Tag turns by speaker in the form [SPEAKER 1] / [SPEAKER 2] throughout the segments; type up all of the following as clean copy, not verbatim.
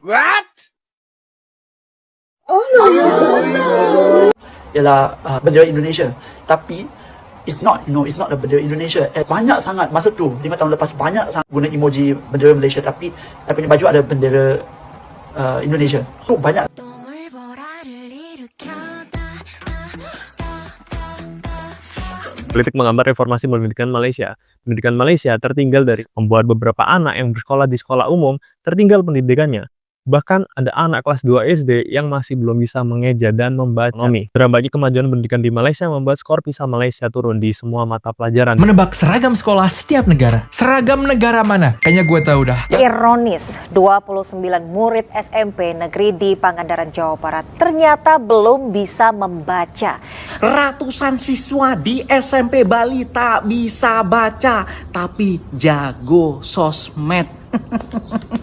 [SPEAKER 1] What?
[SPEAKER 2] Ialah bendera Indonesia, tapi it's not the bendera Indonesia. Banyak sangat masa tu 5 tahun lepas banyak sangat guna emoji bendera Malaysia, tapi I punya baju ada bendera Indonesia. Tu banyak.
[SPEAKER 3] Politik menggambar reformasi pendidikan Malaysia. Pendidikan Malaysia tertinggal dari membuat beberapa anak yang bersekolah di sekolah umum tertinggal pendidikannya. Bahkan ada anak kelas 2 SD yang masih belum bisa mengeja dan membaca. Bagi kemajuan pendidikan di Malaysia membuat skor PISA Malaysia turun di semua mata pelajaran.
[SPEAKER 4] Menebak seragam sekolah setiap negara. Seragam negara mana? Kayaknya gue tahu dah.
[SPEAKER 5] Ironis, 29 murid SMP negeri di Pangandaran, Jawa Barat ternyata belum bisa membaca.
[SPEAKER 1] Ratusan siswa di SMP Bali tak bisa baca, tapi jago sosmed.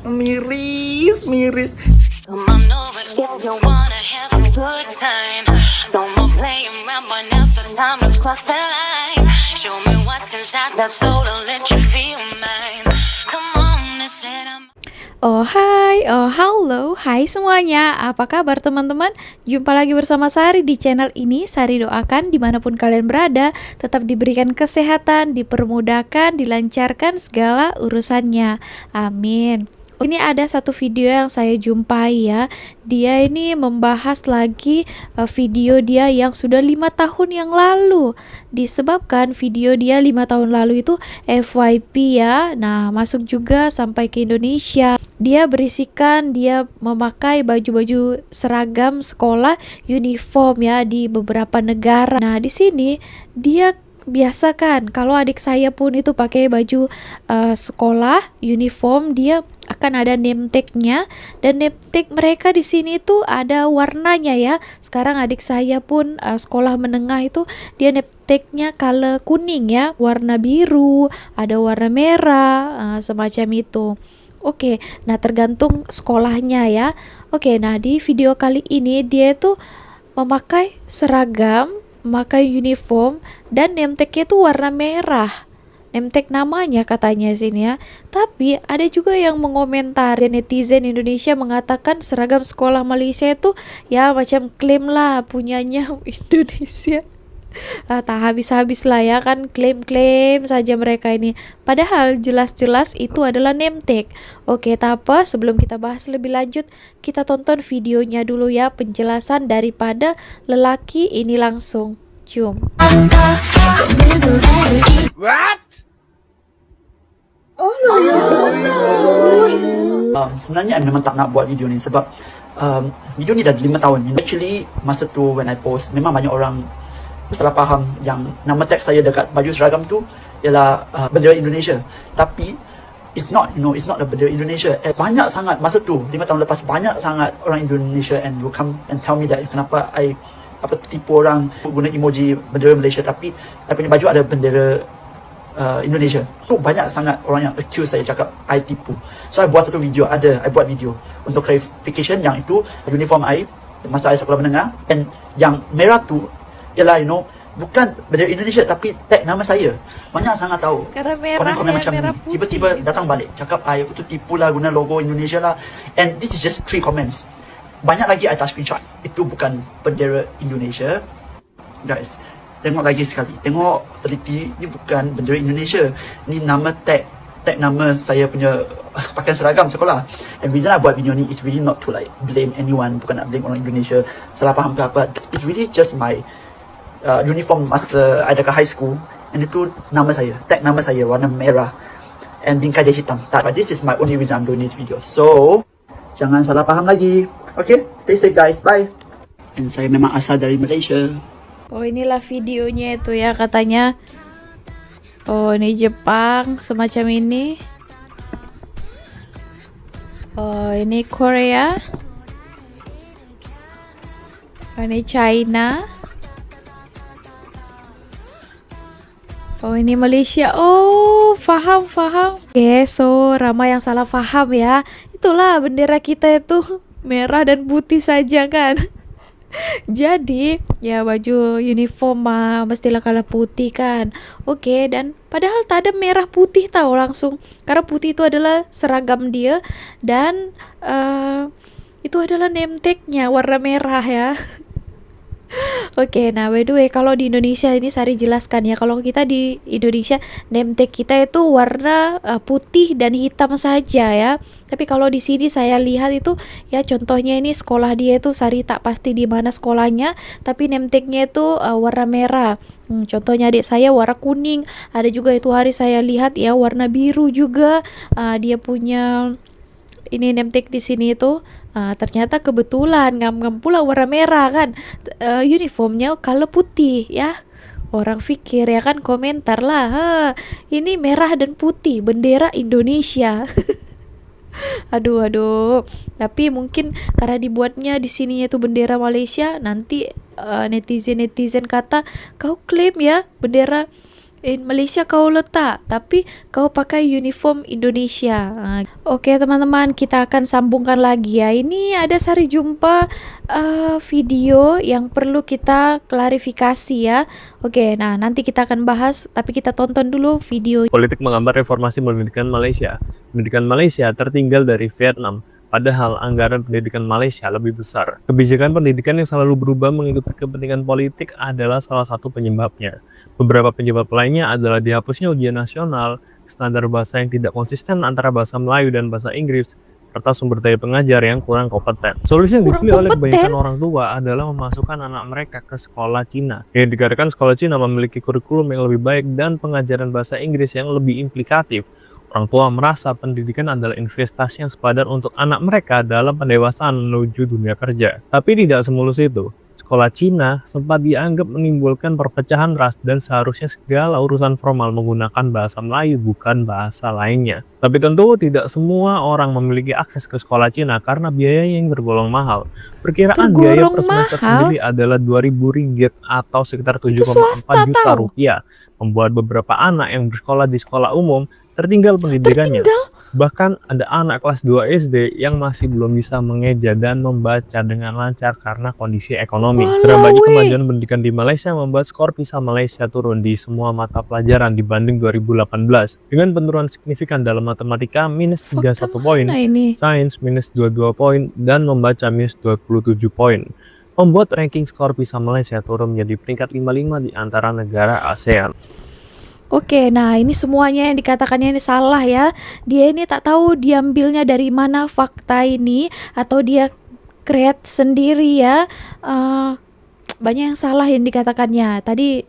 [SPEAKER 1] Miris.
[SPEAKER 6] Come on over if you wanna have a good time. No more playing around, but now's the time to cross the line. Show me what's inside that soul, I'll let you feel mine. Come on, and said I'm...
[SPEAKER 7] Oh hai, oh halo, hai semuanya, apa kabar teman-teman? Jumpa lagi bersama Sari di channel ini. Sari doakan dimanapun kalian berada, tetap diberikan kesehatan, dipermudahkan, dilancarkan segala urusannya, amin. Ini ada satu video yang saya jumpai ya. Dia ini membahas lagi video dia yang sudah 5 tahun yang lalu. Disebabkan video dia 5 tahun lalu itu FYP ya. Nah, masuk juga sampai ke Indonesia. Dia berisikan dia memakai baju-baju seragam sekolah uniform ya di beberapa negara. Nah, di sini dia biasa kan, kalau adik saya pun itu pakai baju sekolah uniform, dia akan ada name tag-nya, dan name tag mereka di sini tuh ada warnanya ya. Sekarang adik saya pun sekolah menengah itu dia name tag-nya color kuning ya, warna biru, ada warna merah, semacam itu. Oke, nah tergantung sekolahnya ya. Oke, nah di video kali ini dia tuh memakai seragam, memakai uniform, dan name tag-nya tuh warna merah. Name tag namanya katanya sini ya. Tapi ada juga yang mengomentari, netizen Indonesia mengatakan seragam sekolah Malaysia itu ya macam klaim lah punyanya Indonesia. Tak habis-habis lah ya kan, klaim-klaim saja mereka ini. Padahal jelas-jelas itu adalah name tag. Oke, tak apa, sebelum kita bahas lebih lanjut, kita tonton videonya dulu ya, penjelasan daripada lelaki ini langsung. Cium.
[SPEAKER 1] What?
[SPEAKER 2] Sebenarnya I memang tak nak buat video ni sebab video ni dah 5 tahun. Actually masa tu when I post, memang banyak orang salah faham yang nama tag saya dekat baju seragam tu ialah bendera Indonesia, tapi it's not the bendera Indonesia. Banyak sangat masa tu 5 tahun lepas banyak sangat orang Indonesia and will come and tell me that kenapa I tipu orang guna emoji bendera Malaysia, tapi I punya baju ada bendera Indonesia. Tu banyak sangat orang yang accuse saya, cakap I tipu. So I buat satu video, I buat video untuk clarification yang itu uniform I masa I sekolah menengah, and yang merah tu ialah bukan bendera Indonesia tapi tag nama saya. Banyak sangat tahu.
[SPEAKER 7] Karena merah,
[SPEAKER 2] komen macam
[SPEAKER 7] merah
[SPEAKER 2] ni. Tiba-tiba datang balik cakap aku tu tipu lah guna logo Indonesia lah. And this is just 3 comments. Banyak lagi I tak screenshot. Itu bukan bendera Indonesia. Guys, tengok lagi sekali. Tengok teliti, ni bukan bendera Indonesia. Ni nama tag nama saya punya pakaian seragam sekolah. And reason I buat video ni is really not to like blame anyone. Bukan nak blame orang Indonesia salah faham ke apa. It's really just my uniform masa I dekat high school, and itu nama saya, tag nama saya warna merah and bingkai dia hitam. But this is my only reason I'm doing this video. So jangan salah faham lagi. Okay, stay safe guys, bye. And saya memang asal dari Malaysia.
[SPEAKER 7] Oh, inilah videonya itu ya katanya. Oh, ini Jepang semacam ini. Oh, ini Korea. Oh, ini China. Oh, ini Malaysia. Oh, faham. Oke, so ramai yang salah faham ya. Itulah bendera kita itu merah dan putih saja kan. Jadi ya baju uniform mah mestilah kalah putih kan. Oke, dan padahal tak ada merah putih tahu langsung. Karena putih itu adalah seragam dia dan itu adalah name tag-nya warna merah ya. Oke, nah by the way kalau di Indonesia ini Sari jelaskan ya, kalau kita di Indonesia name tag kita itu warna putih dan hitam saja ya. Tapi kalau di sini saya lihat itu ya contohnya ini sekolah dia itu Sari tak pasti di mana sekolahnya, tapi name tag-nya itu warna merah. Contohnya adik saya warna kuning, ada juga itu hari saya lihat ya warna biru juga. Dia punya ini name tag di sini itu ternyata kebetulan ngam-ngam pula warna merah kan, uniformnya kalau putih ya. Orang pikir ya kan komentar lah, ini merah dan putih bendera Indonesia. Aduh, tapi mungkin karena dibuatnya di sininya itu bendera Malaysia, nanti netizen kata kau klaim ya bendera Malaysia kau letak, tapi kau pakai uniform Indonesia. Oke teman-teman, kita akan sambungkan lagi ya. Ini ada Sari jumpa video yang perlu kita klarifikasi ya. Oke, nah nanti kita akan bahas, tapi kita tonton dulu video.
[SPEAKER 3] Politik menggambar reformasi pendidikan Malaysia. Pendidikan Malaysia tertinggal dari Vietnam. Padahal anggaran pendidikan Malaysia lebih besar. Kebijakan pendidikan yang selalu berubah mengikuti kepentingan politik adalah salah satu penyebabnya. Beberapa penyebab lainnya adalah dihapusnya ujian nasional, standar bahasa yang tidak konsisten antara bahasa Melayu dan bahasa Inggris, serta sumber daya pengajar yang kurang kompeten. Solusi yang dipilih oleh kebanyakan orang tua adalah memasukkan anak mereka ke sekolah Cina. Yang dikarenakan sekolah Cina memiliki kurikulum yang lebih baik dan pengajaran bahasa Inggris yang lebih implikatif. Orang tua merasa pendidikan adalah investasi yang sepadan untuk anak mereka dalam pendewasaan menuju dunia kerja. Tapi tidak semulus itu. Sekolah Cina sempat dianggap menimbulkan perpecahan ras dan seharusnya segala urusan formal menggunakan bahasa Melayu bukan bahasa lainnya. Tapi tentu tidak semua orang memiliki akses ke sekolah Cina karena biaya yang tergolong mahal. Perkiraan biaya per semester sendiri adalah 2.000 ringgit atau sekitar 7,4 juta rupiah. Membuat beberapa anak yang bersekolah di sekolah umum tertinggal pendidikannya. Bahkan ada anak kelas 2 SD yang masih belum bisa mengeja dan membaca dengan lancar karena kondisi ekonomi. Terbagi kemajuan pendidikan di Malaysia membuat skor PISA Malaysia turun di semua mata pelajaran dibanding 2018. Dengan penurunan signifikan dalam matematika minus 31 poin, sains minus 22 poin, dan membaca minus 27 poin. Membuat ranking skor PISA Malaysia turun menjadi peringkat 55 di antara negara ASEAN.
[SPEAKER 7] Oke, nah ini semuanya yang dikatakannya ini salah ya. Dia ini tak tahu diambilnya dari mana fakta ini atau dia create sendiri ya. Banyak yang salah yang dikatakannya. Tadi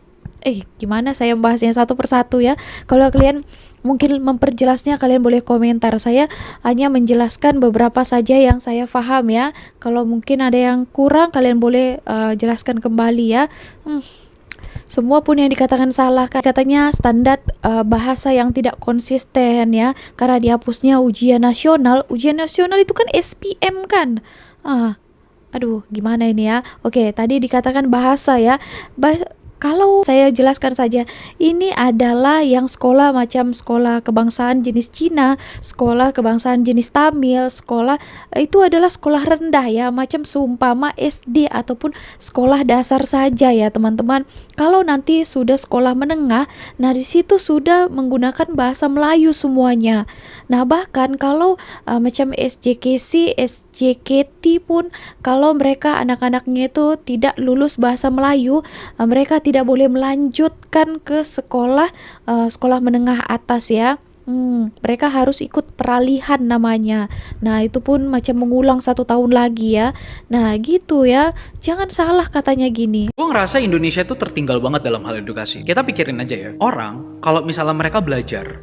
[SPEAKER 7] gimana saya membahasnya satu persatu ya. Kalau kalian mungkin memperjelasnya kalian boleh komentar. Saya hanya menjelaskan beberapa saja yang saya paham ya. Kalau mungkin ada yang kurang kalian boleh jelaskan kembali ya. Semua pun yang dikatakan salah, katanya standar bahasa yang tidak konsisten ya, karena dihapusnya ujian nasional. Ujian nasional itu kan SPM kan. Aduh, gimana ini ya? Oke, tadi dikatakan bahasa ya. Kalau saya jelaskan saja, ini adalah yang sekolah macam sekolah kebangsaan jenis Cina, sekolah kebangsaan jenis Tamil, sekolah itu adalah sekolah rendah ya, macam seumpama SD ataupun sekolah dasar saja ya teman-teman. Kalau nanti sudah sekolah menengah, nah di situ sudah menggunakan bahasa Melayu semuanya. Nah bahkan kalau macam SJKC, SJKT pun kalau mereka anak-anaknya itu tidak lulus bahasa Melayu, mereka tidak boleh melanjutkan ke sekolah menengah atas ya. Mereka harus ikut peralihan namanya. Nah itu pun macam mengulang 1 tahun lagi ya. Nah gitu ya, jangan salah katanya gini.
[SPEAKER 8] Gue ngerasa Indonesia itu tertinggal banget dalam hal edukasi. Kita pikirin aja ya, orang kalau misalnya mereka belajar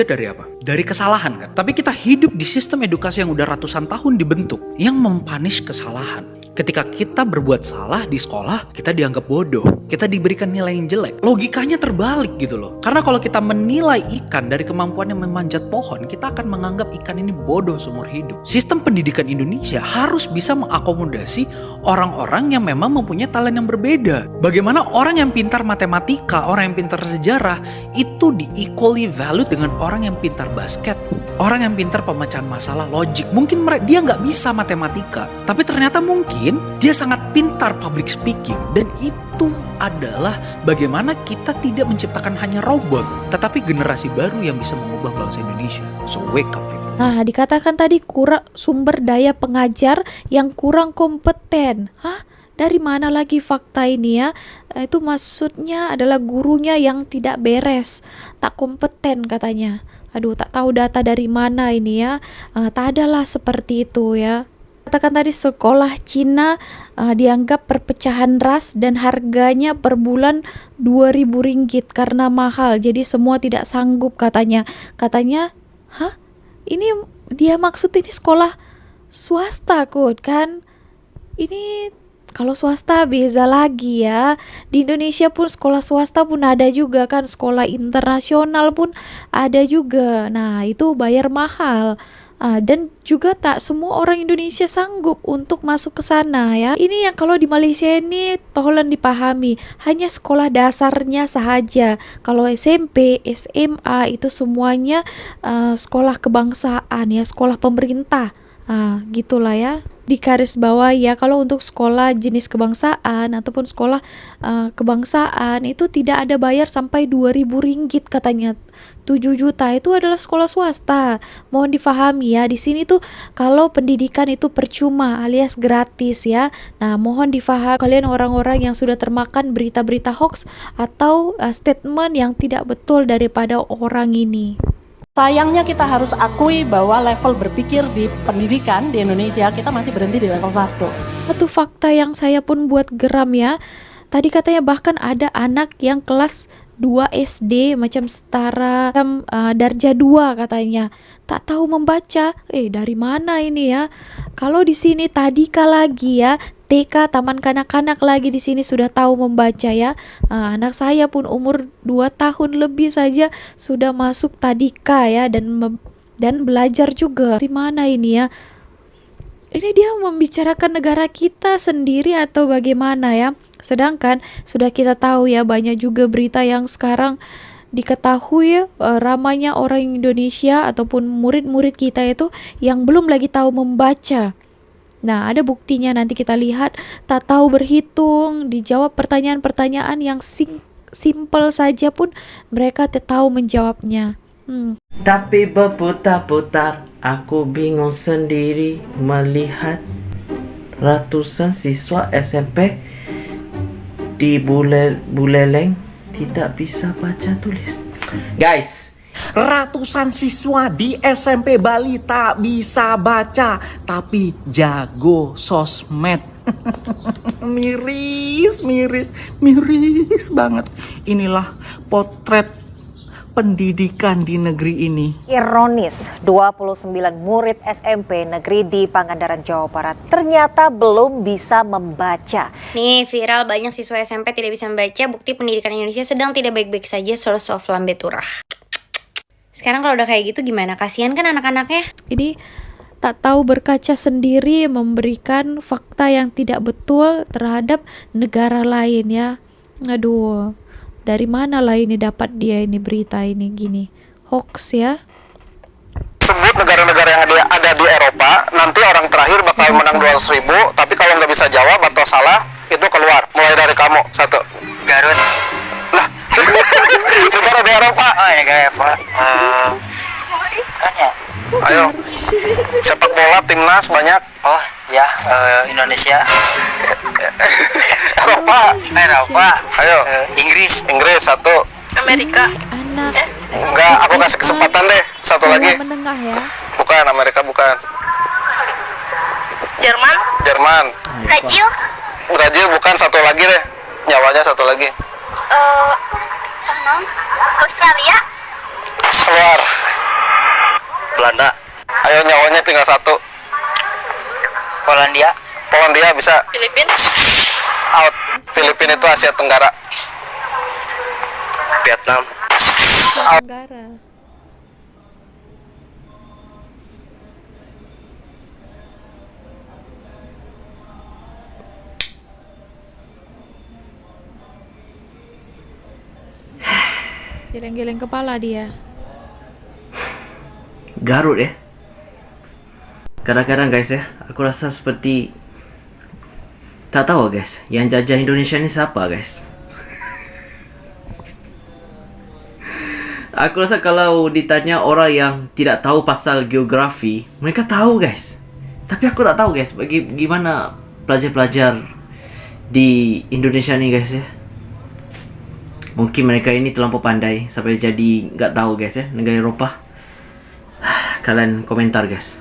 [SPEAKER 8] dari apa? Dari kesalahan kan. Tapi kita hidup di sistem edukasi yang udah ratusan tahun dibentuk, yang mempunish kesalahan. Ketika kita berbuat salah di sekolah, kita dianggap bodoh. Kita diberikan nilai yang jelek. Logikanya terbalik gitu loh. Karena kalau kita menilai ikan dari kemampuannya memanjat pohon, kita akan menganggap ikan ini bodoh seumur hidup. Sistem pendidikan Indonesia harus bisa mengakomodasi orang-orang yang memang mempunyai talent yang berbeda. Bagaimana orang yang pintar matematika, orang yang pintar sejarah, itu di-equally valued dengan orang yang pintar basket. Orang yang pintar pemecahan masalah logik. Mungkin dia nggak bisa matematika, tapi ternyata mungkin lain, dia sangat pintar public speaking. Dan itu adalah bagaimana kita tidak menciptakan hanya robot, tetapi generasi baru yang bisa mengubah bangsa Indonesia. So wake up people.
[SPEAKER 7] Nah, dikatakan tadi kurang sumber daya pengajar yang kurang kompeten. Hah? Dari mana lagi fakta ini ya? Itu maksudnya adalah gurunya yang tidak beres, tak kompeten katanya. Aduh, tak tahu data dari mana ini ya. Tak adalah seperti itu ya. Katakan tadi sekolah Cina dianggap perpecahan ras dan harganya per bulan 2.000 ringgit karena mahal. Jadi semua tidak sanggup katanya. Katanya, hah? Ini dia maksud ini sekolah swasta kok kan? Ini kalau swasta beza lagi ya. Di Indonesia pun sekolah swasta pun ada juga kan, sekolah internasional pun ada juga. Nah, itu bayar mahal. Dan juga tak semua orang Indonesia sanggup untuk masuk ke sana ya. Ini yang kalau di Malaysia ini tolong dipahami, hanya sekolah dasarnya sahaja. Kalau SMP, SMA itu semuanya sekolah kebangsaan ya, sekolah pemerintah. Gitulah ya. Di garis bawah ya, kalau untuk sekolah jenis kebangsaan ataupun sekolah kebangsaan itu tidak ada bayar sampai 2.000 ringgit katanya. 7 juta itu adalah sekolah swasta. Mohon difahami ya, di sini tuh kalau pendidikan itu percuma alias gratis ya. Nah, mohon difahami kalian orang-orang yang sudah termakan berita-berita hoax atau statement yang tidak betul daripada orang ini.
[SPEAKER 9] Sayangnya kita harus akui bahwa level berpikir di pendidikan di Indonesia kita masih berhenti di level 1.
[SPEAKER 7] Satu fakta yang saya pun buat geram ya. Tadi katanya bahkan ada anak yang kelas 2 SD macam setara darjah 2 katanya. Tak tahu membaca. Dari mana ini ya? Kalau di sini tadika lagi ya, TK taman kanak-kanak lagi di sini sudah tahu membaca ya. Anak saya pun umur 2 tahun lebih saja sudah masuk tadika ya dan belajar juga. Dari mana ini ya? Ini dia membicarakan negara kita sendiri atau bagaimana ya? Sedangkan sudah kita tahu ya, banyak juga berita yang sekarang diketahui ramainya orang Indonesia ataupun murid-murid kita itu yang belum lagi tahu membaca. Nah, ada buktinya nanti kita lihat, tak tahu berhitung, dijawab pertanyaan-pertanyaan yang simple saja pun mereka tak tahu menjawabnya.
[SPEAKER 1] Tapi berputar-putar, aku bingung sendiri melihat ratusan siswa SMP di Buleleng tidak bisa baca tulis. Guys, ratusan siswa di SMP Bali tak bisa baca, tapi jago sosmed. Miris banget. Inilah potret pendidikan di negeri ini.
[SPEAKER 5] Ironis, 29 murid SMP negeri di Pangandaran, Jawa Barat ternyata belum bisa membaca.
[SPEAKER 10] Nih, viral banyak siswa SMP tidak bisa membaca, bukti pendidikan Indonesia sedang tidak baik-baik saja, source of Lambe Turah. Sekarang kalau udah kayak gitu gimana? Kasihan kan anak-anaknya?
[SPEAKER 7] Ini tak tahu berkaca sendiri, memberikan fakta yang tidak betul terhadap negara lain ya. Aduh, dari mana lah ini dapat dia ini berita ini gini, hoax ya.
[SPEAKER 11] Sebut negara-negara yang ada di Eropa, nanti orang terakhir bakal menang 200.000, tapi kalau nggak bisa jawab atau salah, itu keluar. Mulai dari kamu, 1. Garut. Lah, negara di Eropa. Oh, negara Eropa. Ayo, sepak bola timnas banyak. Oh, ya, Indonesia. Eropa. Ayo, Inggris 1. Amerika. Enggak, aku kasih kesempatan deh. Satu lagi.
[SPEAKER 7] Menengah ya.
[SPEAKER 11] Bukan, Amerika bukan. Jerman. Brazil bukan, satu lagi deh. Nyawanya satu lagi. Australia. Keluar. Belanda. Ayo, nyawanya tinggal 1. Polandia bisa. Filipina. Out. Filipina itu Asia Tenggara. Vietnam.
[SPEAKER 7] Tenggara. Geleng-geleng kepala dia.
[SPEAKER 1] Garut ya. Kadang-kadang guys ya, aku rasa seperti
[SPEAKER 12] Tak tahu guys, yang jajah Indonesia ini siapa guys? Aku rasa kalau ditanya orang yang tidak tahu pasal geografi, mereka tahu guys. Tapi aku tak tahu guys, gimana pelajar-pelajar di Indonesia nih guys ya. Mungkin mereka ini terlampau pandai sampai jadi nggak tahu guys ya, negara Eropa. Kalian komentar guys.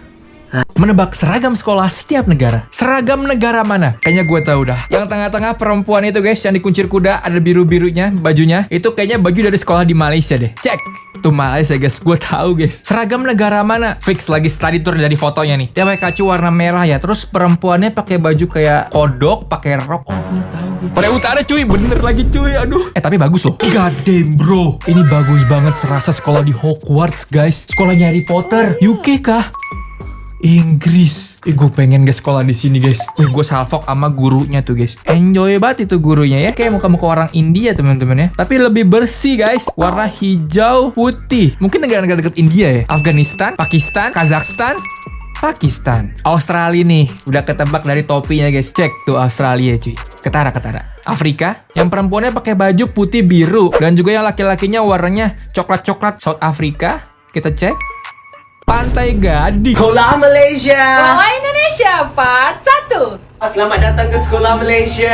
[SPEAKER 4] Menebak seragam sekolah setiap negara. Seragam negara mana? Kayaknya gue tahu dah. Yang tengah-tengah perempuan itu guys, yang dikuncir kuda, ada biru-birunya bajunya. Itu kayaknya baju dari sekolah di Malaysia deh. Cek. Itu Malaysia guys, gue tahu guys. Seragam negara mana? Fix lagi study tour dari fotonya nih. Dia pakai kacu warna merah ya. Terus perempuannya pakai baju kayak kodok, pakai rok. Oh, gue tahu guys. Korea Utara cuy, bener lagi cuy. Aduh. Tapi bagus loh. God damn bro. Ini bagus banget, serasa sekolah di Hogwarts guys. Sekolahnya Harry Potter. UK kah? Inggris. Gue pengen guys sekolah di sini guys. Gue salfok sama gurunya tuh guys. Enjoy banget itu gurunya ya. Kayak muka-muka orang India teman-teman ya. Tapi lebih bersih guys. Warna hijau putih. Mungkin negara-negara dekat India ya. Afghanistan, Pakistan, Kazakhstan, Pakistan, Australia nih. Udah ketebak dari topinya guys. Cek tuh Australia cuy. Ketara. Afrika, yang perempuannya pakai baju putih biru. Dan juga yang laki-lakinya warnanya coklat-coklat. South Africa. Kita cek. Pantai Gading.
[SPEAKER 13] Sekolah Malaysia.
[SPEAKER 14] Sekolah Indonesia part 1.
[SPEAKER 13] Selamat datang ke Sekolah Malaysia.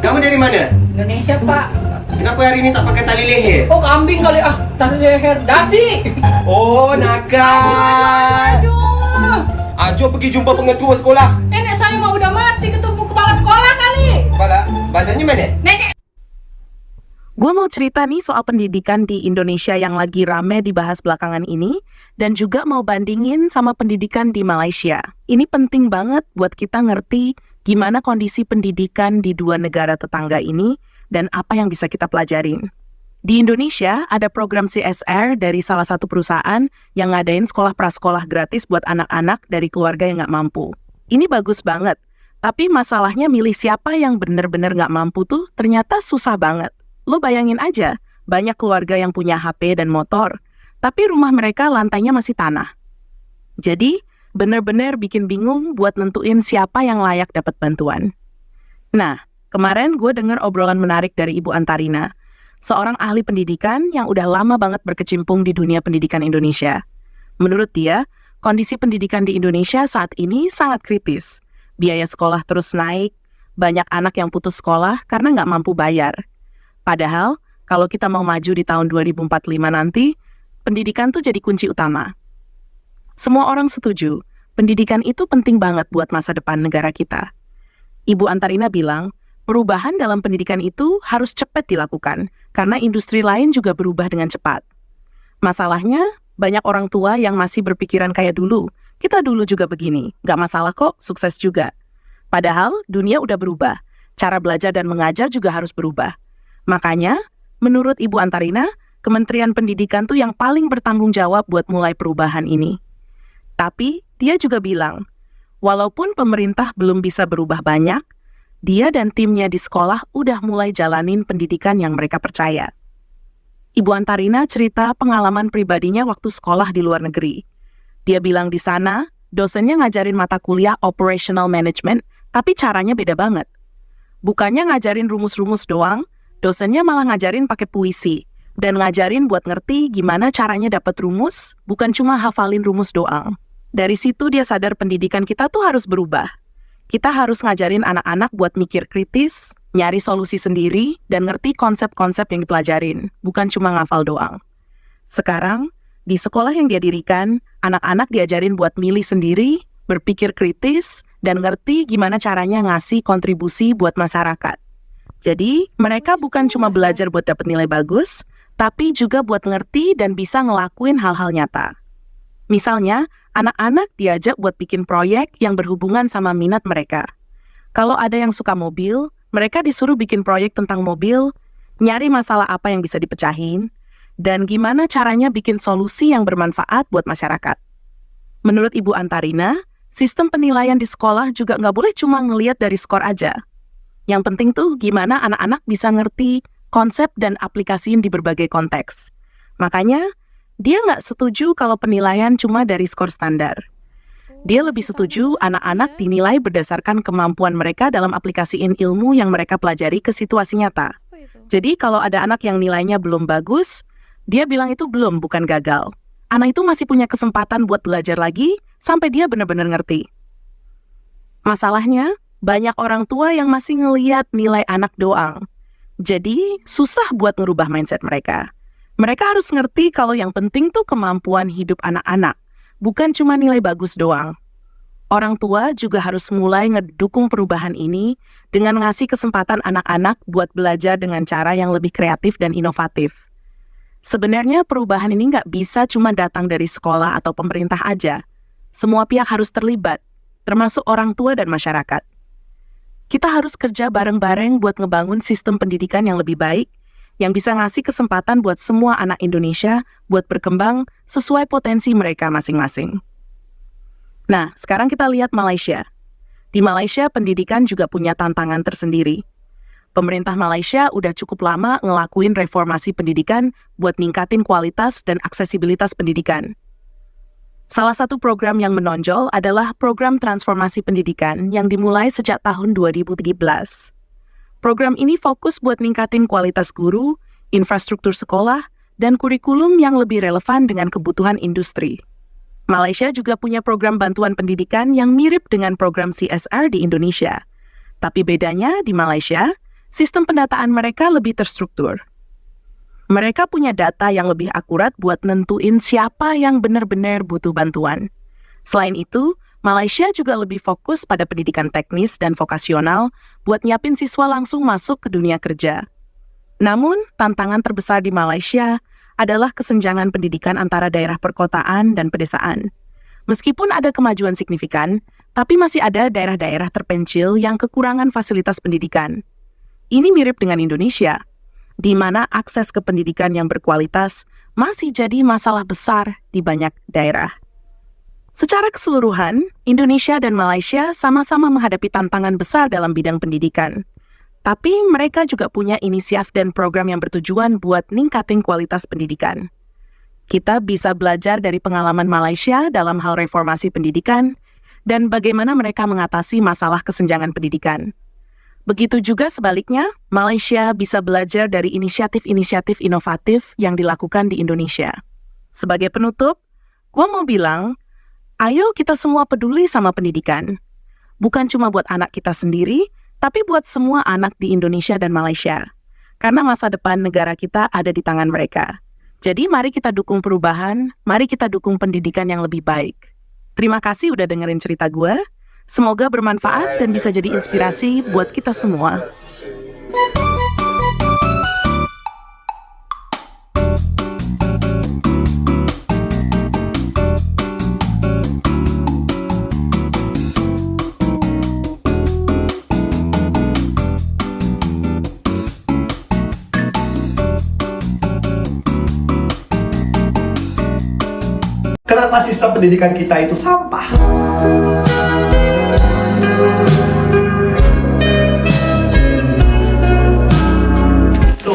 [SPEAKER 13] Kamu dari mana?
[SPEAKER 14] Indonesia, Pak.
[SPEAKER 13] Kenapa hari ini tak pakai tali leher?
[SPEAKER 14] Oh, kambing kali. Tali leher. Dasi.
[SPEAKER 13] Oh, nakal. Ajo pergi jumpa pengetua sekolah.
[SPEAKER 14] Nenek saya mah udah mati, ketemu kepala sekolah kali.
[SPEAKER 13] Badannya mana?
[SPEAKER 14] Nenek.
[SPEAKER 15] Gue mau cerita nih soal pendidikan di Indonesia yang lagi rame dibahas belakangan ini, dan juga mau bandingin sama pendidikan di Malaysia. Ini penting banget buat kita ngerti gimana kondisi pendidikan di dua negara tetangga ini, dan apa yang bisa kita pelajarin. Di Indonesia, ada program CSR dari salah satu perusahaan yang ngadain sekolah prasekolah gratis buat anak-anak dari keluarga yang nggak mampu. Ini bagus banget, tapi masalahnya milih siapa yang bener-bener nggak mampu tuh ternyata susah banget. Lo bayangin aja, banyak keluarga yang punya HP dan motor, tapi rumah mereka lantainya masih tanah. Jadi, bener-bener bikin bingung buat nentuin siapa yang layak dapat bantuan. Nah, kemarin gue dengar obrolan menarik dari Ibu Antarina, seorang ahli pendidikan yang udah lama banget berkecimpung di dunia pendidikan Indonesia. Menurut dia, kondisi pendidikan di Indonesia saat ini sangat kritis. Biaya sekolah terus naik, banyak anak yang putus sekolah karena nggak mampu bayar. Padahal, kalau kita mau maju di tahun 2045 nanti, pendidikan tuh jadi kunci utama. Semua orang setuju, pendidikan itu penting banget buat masa depan negara kita. Ibu Antarina bilang, perubahan dalam pendidikan itu harus cepat dilakukan, karena industri lain juga berubah dengan cepat. Masalahnya, banyak orang tua yang masih berpikiran kayak dulu. Kita dulu juga begini, nggak masalah kok, sukses juga. Padahal, dunia udah berubah. Cara belajar dan mengajar juga harus berubah. Makanya, menurut Ibu Antarina, Kementerian Pendidikan tuh yang paling bertanggung jawab buat mulai perubahan ini. Tapi, dia juga bilang, walaupun pemerintah belum bisa berubah banyak, dia dan timnya di sekolah udah mulai jalanin pendidikan yang mereka percaya. Ibu Antarina cerita pengalaman pribadinya waktu sekolah di luar negeri. Dia bilang di sana, dosennya ngajarin mata kuliah operational management, tapi caranya beda banget. Bukannya ngajarin rumus-rumus doang, dosennya malah ngajarin pakai puisi, dan ngajarin buat ngerti gimana caranya dapat rumus, bukan cuma hafalin rumus doang. Dari situ dia sadar pendidikan kita tuh harus berubah. Kita harus ngajarin anak-anak buat mikir kritis, nyari solusi sendiri, dan ngerti konsep-konsep yang dipelajarin, bukan cuma ngafal doang. Sekarang, di sekolah yang dia dirikan, anak-anak diajarin buat milih sendiri, berpikir kritis, dan ngerti gimana caranya ngasih kontribusi buat masyarakat. Jadi, mereka bukan cuma belajar buat dapat nilai bagus, tapi juga buat ngerti dan bisa ngelakuin hal-hal nyata. Misalnya, anak-anak diajak buat bikin proyek yang berhubungan sama minat mereka. Kalau ada yang suka mobil, mereka disuruh bikin proyek tentang mobil, nyari masalah apa yang bisa dipecahin, dan gimana caranya bikin solusi yang bermanfaat buat masyarakat. Menurut Ibu Antarina, sistem penilaian di sekolah juga nggak boleh cuma ngelihat dari skor aja. Yang penting tuh gimana anak-anak bisa ngerti konsep dan aplikasiin di berbagai konteks. Makanya, dia nggak setuju kalau penilaian cuma dari skor standar. Dia lebih setuju anak-anak dinilai berdasarkan kemampuan mereka dalam aplikasiin ilmu yang mereka pelajari ke situasi nyata. Jadi kalau ada anak yang nilainya belum bagus, dia bilang itu bukan gagal. Anak itu masih punya kesempatan buat belajar lagi sampai dia benar-benar ngerti. Masalahnya, banyak orang tua yang masih ngeliat nilai anak doang. Jadi, susah buat ngerubah mindset mereka. Mereka harus ngerti kalau yang penting tuh kemampuan hidup anak-anak, bukan cuma nilai bagus doang. Orang tua juga harus mulai ngedukung perubahan ini dengan ngasih kesempatan anak-anak buat belajar dengan cara yang lebih kreatif dan inovatif. Sebenarnya perubahan ini nggak bisa cuma datang dari sekolah atau pemerintah aja. Semua pihak harus terlibat, termasuk orang tua dan masyarakat. Kita harus kerja bareng-bareng buat ngebangun sistem pendidikan yang lebih baik, yang bisa ngasih kesempatan buat semua anak Indonesia buat berkembang sesuai potensi mereka masing-masing. Nah, sekarang kita lihat Malaysia. Di Malaysia, pendidikan juga punya tantangan tersendiri. Pemerintah Malaysia udah cukup lama ngelakuin reformasi pendidikan buat ningkatin kualitas dan aksesibilitas pendidikan. Salah satu program yang menonjol adalah program transformasi pendidikan yang dimulai sejak tahun 2013. Program ini fokus buat ningkatin kualitas guru, infrastruktur sekolah, dan kurikulum yang lebih relevan dengan kebutuhan industri. Malaysia juga punya program bantuan pendidikan yang mirip dengan program CSR di Indonesia. Tapi bedanya di Malaysia, sistem pendataan mereka lebih terstruktur. Mereka punya data yang lebih akurat buat nentuin siapa yang benar-benar butuh bantuan. Selain itu, Malaysia juga lebih fokus pada pendidikan teknis dan vokasional buat nyiapin siswa langsung masuk ke dunia kerja. Namun, tantangan terbesar di Malaysia adalah kesenjangan pendidikan antara daerah perkotaan dan pedesaan. Meskipun ada kemajuan signifikan, tapi masih ada daerah-daerah terpencil yang kekurangan fasilitas pendidikan. Ini mirip dengan Indonesia, di mana akses ke pendidikan yang berkualitas masih jadi masalah besar di banyak daerah. Secara keseluruhan, Indonesia dan Malaysia sama-sama menghadapi tantangan besar dalam bidang pendidikan. Tapi mereka juga punya inisiatif dan program yang bertujuan buat ningkatin kualitas pendidikan. Kita bisa belajar dari pengalaman Malaysia dalam hal reformasi pendidikan dan bagaimana mereka mengatasi masalah kesenjangan pendidikan. Begitu juga sebaliknya, Malaysia bisa belajar dari inisiatif-inisiatif inovatif yang dilakukan di Indonesia. Sebagai penutup, gua mau bilang, ayo kita semua peduli sama pendidikan. Bukan cuma buat anak kita sendiri, tapi buat semua anak di Indonesia dan Malaysia. Karena masa depan negara kita ada di tangan mereka. Jadi mari kita dukung perubahan, mari kita dukung pendidikan yang lebih baik. Terima kasih udah dengerin cerita gue. Semoga bermanfaat dan bisa jadi inspirasi buat kita semua.
[SPEAKER 13] Kenapa sistem pendidikan kita itu sampah?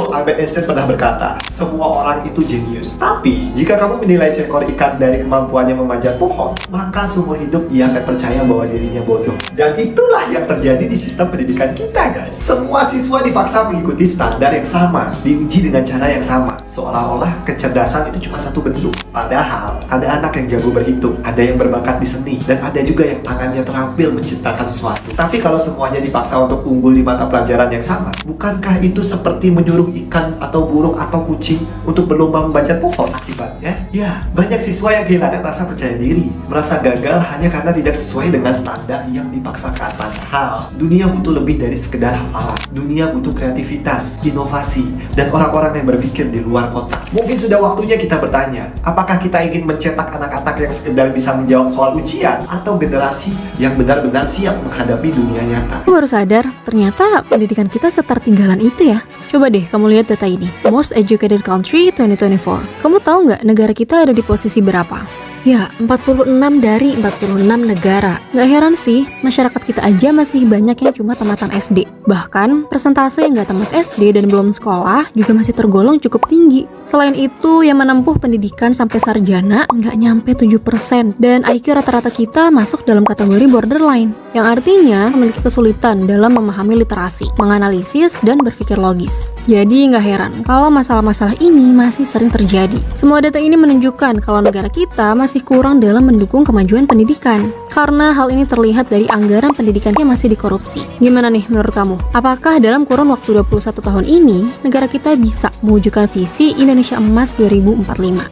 [SPEAKER 13] Albert Einstein pernah berkata, semua orang itu jenius. Tapi, jika kamu menilai seekor ikan dari kemampuannya memanjat pohon, maka seumur hidup ia akan percaya bahwa dirinya bodoh. Dan itulah yang terjadi di sistem pendidikan kita, guys. Semua siswa dipaksa mengikuti standar yang sama, diuji dengan cara yang sama. Seolah-olah kecerdasan itu cuma satu bentuk. Padahal, ada anak yang jago berhitung, ada yang berbakat di seni, dan ada juga yang tangannya terampil menciptakan sesuatu. Tapi kalau semuanya dipaksa untuk unggul di mata pelajaran yang sama, bukankah itu seperti menyuruh ikan atau burung atau kucing untuk berlomba membanjat pohon? Akibatnya, ya, banyak siswa yang kehilangan rasa percaya diri, merasa gagal hanya karena tidak sesuai dengan standar yang dipaksakan. Padahal, dunia butuh lebih dari sekedar hafalan. Dunia butuh kreativitas, inovasi, dan orang-orang yang berpikir di luar kotak. Mungkin sudah waktunya kita bertanya, apakah kita ingin mencetak anak-anak yang sekedar bisa menjawab soal ujian, atau generasi yang benar-benar siap menghadapi dunia nyata?
[SPEAKER 16] Aku baru sadar, ternyata pendidikan kita setertinggalan itu ya. Coba deh kamu lihat data ini, Most Educated Country 2024. Kamu tahu nggak negara kita ada di posisi berapa? Ya, 46 dari 46 negara. Nggak heran sih, masyarakat kita aja masih banyak yang cuma tamatan SD. Bahkan, persentase yang nggak tamat SD dan belum sekolah juga masih tergolong cukup tinggi. Selain itu, yang menempuh pendidikan sampai sarjana nggak nyampe 7%. Dan IQ rata-rata kita masuk dalam kategori borderline, yang artinya memiliki kesulitan dalam memahami literasi, menganalisis, dan berpikir logis. Jadi nggak heran kalau masalah-masalah ini masih sering terjadi. Semua data ini menunjukkan kalau negara kita masih kurang dalam mendukung kemajuan pendidikan. Karena hal ini terlihat dari anggaran pendidikannya masih dikorupsi. Gimana nih menurut kamu? Apakah dalam kurun waktu 21 tahun ini, negara kita bisa mewujudkan visi Indonesia Emas 2045?